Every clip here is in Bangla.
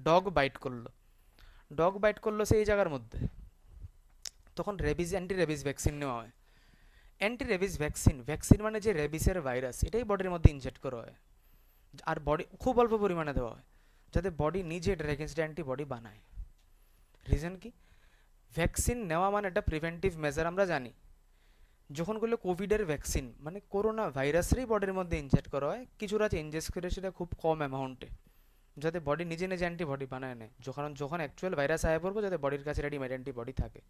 ডগ বাইট করলো, ডগ বাইট করলো সেই জায়গার মধ্যে, তখন রেবিস অ্যান্টি রেবিস ভ্যাকসিন নেওয়া হয়। অ্যান্টি রেবিস ভ্যাকসিন, ভ্যাকসিন মানে যে রেবিসের ভাইরাস এটাই বডির মধ্যে ইনজেক্ট করা হয়, আর বডি খুব অল্প পরিমাণে দেওয়া হয় যাতে বডি নিজে এটার এগেনস্টে অ্যান্টিবডি বানায়। রিজন কি? ভ্যাকসিন নেওয়া মানে একটা প্রিভেন্টিভ মেজার, আমরা জানি। যখন করলে কোভিডের ভ্যাকসিন মানে করোনা ভাইরাসেরই বডির মধ্যে ইনজেক্ট করা হয়, কিছুটা চেঞ্জেস করে সেটা খুব কম অ্যামাউন্টে, যাতে বডি নিজে নিজে অ্যান্টিবডি বানায় নেয়, যখন যখন অ্যাকচুয়াল ভাইরাস আয়া পড়বো যাতে বডির কাছে রেডিমেড অ্যান্টিবডি থাকে।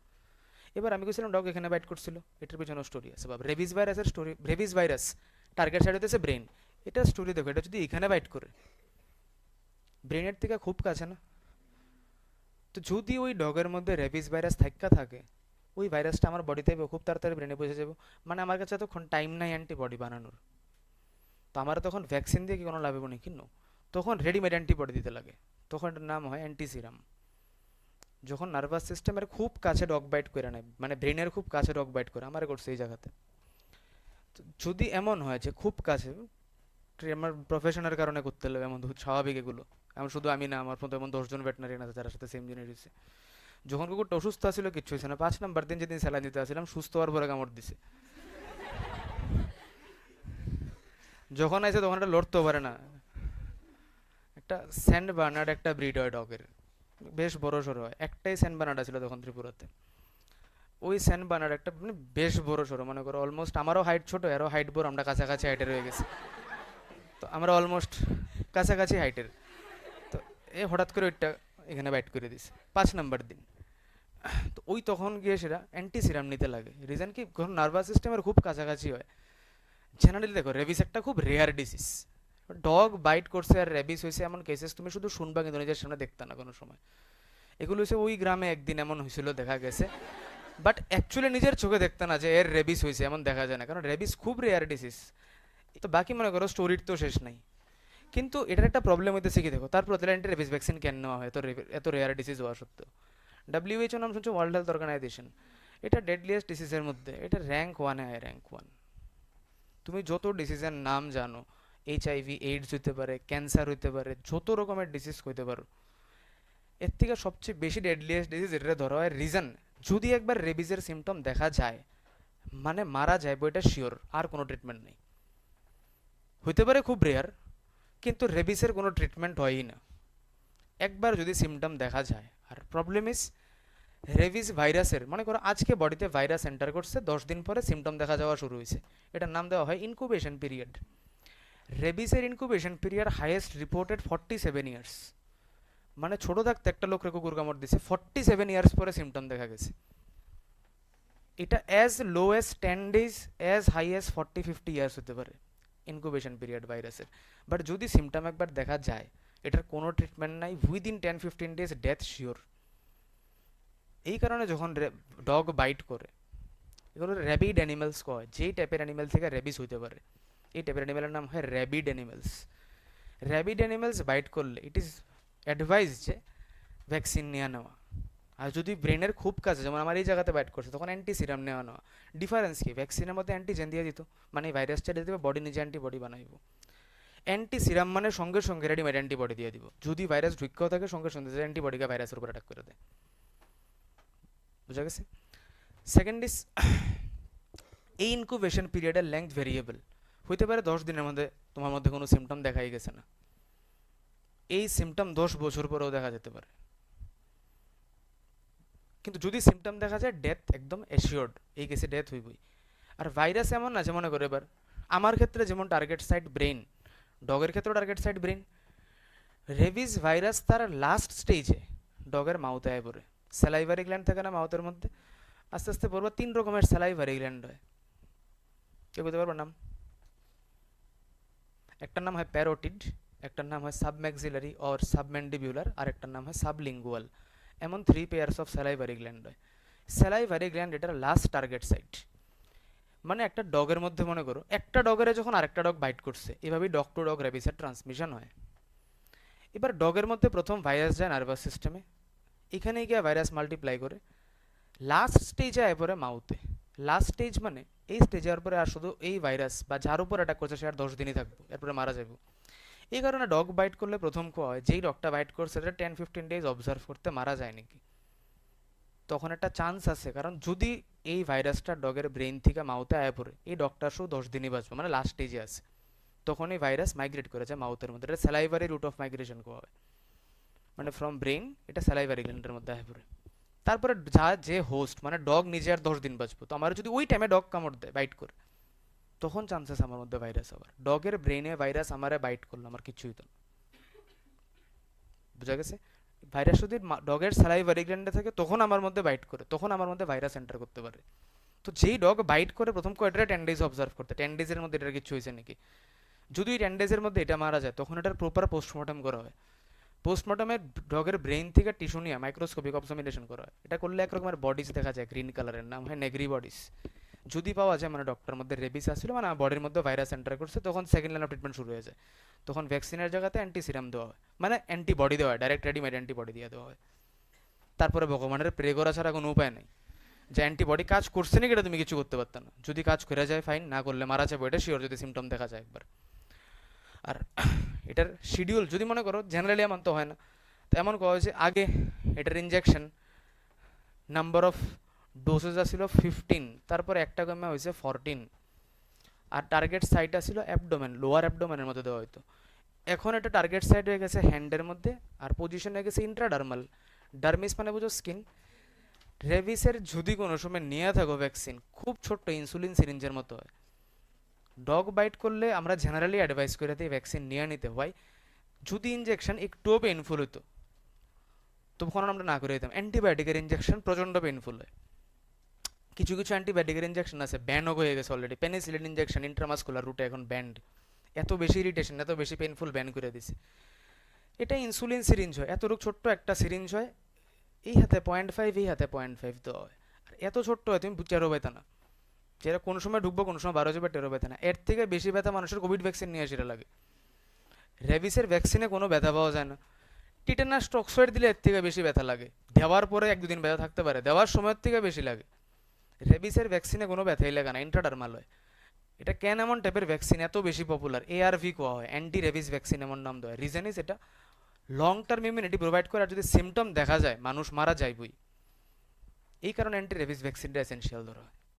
এবার আমি বলছিলাম ডগ এখানে বাইট করছিল, এটার পিছনে স্টোরি আছে বাবা। রেবিস ভাইরাসের story, rabies virus target side হতেছে ব্রেন, এটা স্টোরি দেখো, এটা যদি এখানে বাইট করে ব্রেনের থেকে খুব কাছে না, তো যদি ওই ডগের মধ্যে রেবিস ভাইরাস থাকা থাকে, ওই ভাইরাসটা আমার বডিতে খুব তাড়াতাড়ি ব্রেনে পৌঁছে যাবো, মানে আমার কাছে তখন টাইম নাই অ্যান্টিবডি বানানোর, তো আমার তখন ভ্যাকসিন দিয়ে কি কোনো লাভ হবে না, কিন্তু তখন রেডিমেড অ্যান্টিবডি দিতে লাগে, তখন এটার নাম হয় অ্যান্টিসিরাম। যখন নার্ভাস সিস্টেমের খুব কাছে ডগ বাইট করে নেয়, মানে ব্রেনের খুব কাছে ডগ বাইট করে, আমার করছে এই জায়গাতে, তো যদি এমন হয় যে খুব কাছে, আমার প্রফেশনের কারণে করতে হবে এমন স্বাভাবিক এগুলো, এমন শুধু আমি না, আমার মতো এমন 10 জন ভেটেনারিয়ান আছে যারা সাথে সেম জিনিস হয়েছে। যখন কুকুরটা অসুস্থ ছিল কিচ্ছু হয়েছে না, 5 নম্বর দিন যেদিন স্যালাইন দিতে আসছিলাম সুস্থ হওয়ার পরে কামড় দিছে, যখন আইসে তখন এটা লড়তেও পারে না। একটা সেন্ট বার্নার্ড একটা ব্রিড হয় ডগের, বেশ বড় সড়ো হয়, একটাই সেন্ট বার্নার্ড ছিল তখন ত্রিপুরাতে। ওই সেন্ট বার্নার্ড একটা মানে বেশ বড় সড়ো, মনে করো অলমোস্ট আমারও হাইট ছোট, এরও হাইট বড়, আমরা কাছাকাছি হাইটের হয়ে গেছি, তো আমরা অলমোস্ট কাছাকাছি হাইটের। তো এ হঠাৎ করে ওইটা এখানে বাইট করে দিছে 5 নম্বর দিন। তো ওই তখন গিয়ে সেটা অ্যান্টি সিরাম নিতে লাগে, রিজন কি, যখন নার্ভাস সিস্টেমের খুব কাছাকাছি হয়। জেনারেলি দেখো রেবিস একটা খুব রেয়ার ডিসিজ, ডগ বাইট করছে আর রেবিস হয়েছে এমন কেসেস তুমি শুধু শুনবা কিন্তু নিজের সামনে দেখতে না কোনো সময়। এগুলো হচ্ছে ওই গ্রামে একদিন এমন হয়েছিল দেখা গেছে, বাট অ্যাকচুয়ালি নিজের চোখে দেখতে না যে এর রেবিস হয়েছে এমন দেখা যায় না, কারণ রেবিস খুব রেয়ার ডিসিজ। তো বাকি মনে করো স্টোরির তো শেষ নাই, কিন্তু এটার একটা প্রবলেম হইতেছে কি দেখো, তারপর অ্যান্টি রেবিস ভ্যাকসিন কেন নেওয়া হয় এত রেয়ার ডিসিজ হওয়া সত্ত্বেও? ডাব্লিউএইচও নাম শুনছো, ওয়ার্ল্ড হেলথ অর্গানাইজেশন, এটা ডেডলিয়েস্ট ডিসিজের মধ্যে এটা র্যাঙ্ক 1-এ হয়, র্যাঙ্ক 1। তুমি যত ডিসিজের নাম জানো, এইচআইভি এইডস হইতে পারে, ক্যান্সার হইতে পারে, যত রকমের ডিসিজ হইতে পারো, এর থেকে সবচেয়ে বেশি ডেডলিয়েস্ট ডিজিজ এটা ধরা হয়। রিজন, যদি একবার রেবিজের সিমটম দেখা যায় মানে মারা যায় বইটা শিওর, আর কোনো ট্রিটমেন্ট নেই। হইতে পারে খুব রেয়ার, কিন্তু রেবিসের কোনো ট্রিটমেন্ট হয়ই না একবার যদি সিমটম দেখা যায়। আর প্রবলেম ইজ রেবিস ভাইরাসের, মনে করো আজকে বডিতে ভাইরাস এন্টার করছে, 10 দিন পরে সিমটম দেখা যাওয়া শুরু হয়েছে, এটার নাম দেওয়া হয় ইনকুবেশন পিরিয়ড। রেবিসের incubation period highest reported 47 years, মানে ছোট থাকতে একটা লোকরে কুকুর কামড় দিছে, 47 ইয়ার্স পরে সিমটম দেখা গেছে। এটা as low as 10 days, as high as 40-50 years হতে পারে ইনকুবেশন পিরিয়ড ভাইরাসের। বাট যদি সিমটম একবার দেখা যায়, এটার কোনো ট্রিটমেন্ট নাই, উইদিন 10-15 days ডেথ শিওর। এই কারণে যখন ডগ বাইট করে, এগুলো র্যাবিড অ্যানিমেলস কয়, যেই টাইপের অ্যানিমেল থেকে র্যাবিস হইতে পারে, এই টাইপের অ্যানিমেলের নাম হয় র্যাবিড অ্যানিমেলস। র্যাবিড অ্যানিমেলস বাইট করলে ইট ইজ অ্যাডভাইস যে ভ্যাকসিন নিয়ে নেওয়া। আর যদি ব্রেনের খুব কাছে, যেমন আমার এই জায়গাতে বাইট করছে, তখন অ্যান্টি সিরাম নেওয়া নেওয়া। ডিফারেন্স কি, ভ্যাকসিনের মধ্যে অ্যান্টিজেন দিয়ে দিত, মানে ভাইরাসটা দিয়ে দেবে, বডি নিজে অ্যান্টিবডি বানাইব। অ্যান্টি সিরাম মানে সঙ্গে সঙ্গে রেডিমেড অ্যান্টিবডি দিয়ে দিব, যদি ভাইরাস ঢুকেও থাকে সঙ্গে সঙ্গে অ্যান্টিবডিকে ভাইরাসের উপর অ্যাটাক করে দেয়। বুঝা গেছে? সেকেন্ড ইজ, এই ইনকুবেশন পিরিয়ডের লেংথ ভেরিয়েবল, হইতে পারে 10 দিনের মধ্যে তোমার মধ্যে কোনো সিমটম দেখাই গেছে না, এই সিমটম 10 বছর পরেও দেখা যেতে পারে। কিন্তু যদি সিমটম দেখা যায় ডেথ একদম অ্যাসিওর্ড, এই কেসে ডেথ হইবই। আর ভাইরাস এমন না যে মনে করে এবার আমার ক্ষেত্রে যেমন টার্গেট সাইট ব্রেন, ডগের ক্ষেত্রেও target site brain. Rabies virus তার লাস্ট স্টেজে ডগের মাউথে আয় পড়ে, স্যালাইভারি গ্ল্যান্ড থাকে না মাউথের মধ্যে, আস্তে আস্তে পড়বো 3 রকমের স্যালাইভারি গ্ল্যান্ড হয়, কেউ বলতে পারবো নাম? একটার নাম হয় প্যারোটিড, একটার নাম হয় সাবম্যাক্সিলারি অর সাবম্যান্ডিবিউলার, আর একটার নাম হয় সাবলিঙ্গুয়াল। এমন 3 পেয়ার্স অফ স্যালাইভারি গ্ল্যান্ড হয়। স্যালাইভারি গ্ল্যান্ড এটার লাস্ট টার্গেট সাইট। মানে একটা ডগের মধ্যে মনে করো একটা ডগের যখন আরেকটা ডগ বাইট করছে, এভাবেই ডগ টু ডগ রেবিসের ট্রান্সমিশন হয়। এবার ডগের মধ্যে প্রথম ভাইরাস যায় নার্ভাস সিস্টেমে, এখানে গিয়ে ভাইরাস মাল্টিপ্লাই করে লাস্ট স্টেজে আয় পরে মাউথে। লাস্ট স্টেজ মানে এই স্টেজে আর পরে আর শুধু এই ভাইরাস বা যার উপর অ্যাটাক করছে সে আর 10 দিনই থাকবো, এরপরে মারা যাবো। এই কারণে ডগ বাইট করলে প্রথম কোয়া হয় যেই ডগটা বাইট করছে সেটা 10-15 ডেজ অবজার্ভ করতে মারা যায় নাকি, তখন একটা চান্স আছে। কারণ যদি এই ভাইরাসটা ডগের ব্রেইন থেকে মাউথে আয়া পড়ে, এই ডগটা শুধু 10 দিনই বাঁচবে, মানে লাস্ট স্টেজে আছে, তখন এই ভাইরাস মাইগ্রেট করে যায় মাউথের মধ্যে। এটা স্যালাইভারি রুট অফ মাইগ্রেশন কোয়া হয়, মানে ফ্রম ব্রেইন এটা স্যালাইভারি গ্ল্যান্ডের মধ্যে আয়া পড়ে। তারপরে যে হোস্ট মানে ডগ নিজে আর 10 দিন বাঁচবো, তো আমার যদি ওই টাইমে ডগ কামড় দেয় বাইট করে, তখন চান্সেস আমার মধ্যে ভাইরাস হওয়ার। ডগের ব্রেইনে ভাইরাস আমারে বাইট করলো, আমার কিচ্ছু হইতো না। বুঝা গেছে? ভাইরাস যদি ডগের স্যালাইভারি গ্ল্যান্ডে থাকে তখন আমার মধ্যে বাইট করে, তখন আমার মধ্যে ভাইরাস এন্টার করতে পারে। তো যেই ডগ বাইট করে প্রথম কয়টা 10 ডেজ অবজার্ভ করতে, 10 ডেজের মধ্যে এটার কিছু হয়েছে নাকি। যদি 10 ডেজের মধ্যে এটা মারা যায় তখন এটার প্রপার পোস্টমর্টম করা হয়। পোস্টমর্টমে ডগের ব্রেইন থেকে টিস্যু নিয়ে মাইক্রোস্কোপিক অবজারভেশন করা হয়। এটা করলে এক রকমের বডিজ দেখা যায় গ্রিন কালারের, নাম হয় নেগ্রি বডিজ। যদি পাওয়া যায় মানে ডক্টর মধ্যে রেবিস আসছিল, মানে বডির মধ্যে ভাইরাস এন্টার করছে, তখন সেকেন্ড লাইন অফ ট্রিটমেন্ট শুরু হয়ে যায়। তখন ভ্যাকসিনের জায়গাতে অ্যান্টিসিরাম দেওয়া হয়, মানে অ্যান্টিবডি দেওয়া হয়, ডাইরেক্ট রেডিমেড অ্যান্টিবডি দিয়ে দেওয়া হয়। তারপরে ভগবানের প্রে করা ছাড়া কোনো উপায় নেই। যে অ্যান্টিবডি কাজ করছে নাকি এটা তুমি কিছু করতে পারত না। যদি কাজ করে যায় ফাইন, না করলে মারা যাবে এটা শিওর, যদি সিমটম দেখা যায় একবার। আর এটার শিডিউল যদি মনে করো জেনারেলি এমন তো হয় না, তো এমন করা হয়েছে আগে এটার ইনজেকশন নাম্বার অফ ডোসেস আসছিল 15, তারপর একটা কমে হয়েছে 14। আর টার্গেট সাইট আসছিল অ্যাবডোমেন, লোয়ার অ্যাবডোমেনের মধ্যে দেওয়া হতো। এখন এটা টার্গেট সাইট হয়ে গেছে হ্যান্ডের মধ্যে, আর পজিশন হয়ে গেছে ইন্ট্রাডার্মাল। ডার্মিস মানে বুঝো স্কিন। রেবিসের যদি কোনো সময় নিয়ে থাকো ভ্যাকসিন, খুব ছোট্ট ইনসুলিন সিরিঞ্জের মতো হয়। ডগ বাইট করলে আমরা জেনারেলি অ্যাডভাইস করে দিই ভ্যাকসিন নিয়ে নিতে হয়। যদি ইনজেকশন একটুও পেইনফুল হতো তখন আমরা না করে দিতাম। অ্যান্টিবায়োটিকের ইনজেকশন প্রচণ্ড পেইনফুল হয়। কিছু কিছু অ্যান্টিবায়োটিকের ইনজেকশন আছে ব্যানও হয়ে গেছে অলরেডি। পেনিসিলিন ইনজেকশন ইন্ট্রামাসকুলার রুটে এখন ব্যান্ড। এত বেশি ইরিটেশন, এত বেশি পেইনফুল, ব্যান করে দিছে। এটা ইনসুলিন সিরিঞ্জ হয়, এতটুকু ছোট্ট একটা সিরিঞ্জ হয়, এই হাতে 0.5, এই হাতে 0.5 দেওয়া হয়। আর এত ছোট্ট হয় তুমি টেরও পেতে না, যেটা কোন সময় ঢুকবো কোন সময় 12 যাবে টেরও পেতে না। এর থেকে বেশি ব্যথা মানুষের কোভিড ভ্যাকসিন নিয়ে সেটা লাগে। রেবিসের ভ্যাকসিনে কোনো ব্যথা পাওয়া যায় না। টিটেনাস টক্সয়েড দিলে এর থেকে বেশি ব্যথা লাগে, দেওয়ার পরে 1-2 দিন ব্যথা থাকতে পারে, দেওয়ার সময়ের থেকে বেশি লাগে। রেবিসের ভ্যাকসিনে কোনো ব্যথাই লাগে না, ইন্ট্রাডার্মাল হয়। এটা কেন এমন টাইপের ভ্যাকসিন এত বেশি পপুলার, এআরভি কোয়া হয়, অ্যান্টি রেবিস ভ্যাকসিন এমন নাম দেওয়া হয়। রিজন ইজ এটা লং টার্ম ইমিউনিটি প্রোভাইড করে, আর যদি সিমটম দেখা যায় মানুষ মারা যায় বই, এই কারণে অ্যান্টি রেবিস ভ্যাকসিনটা এসেনশিয়াল ধরা হয়।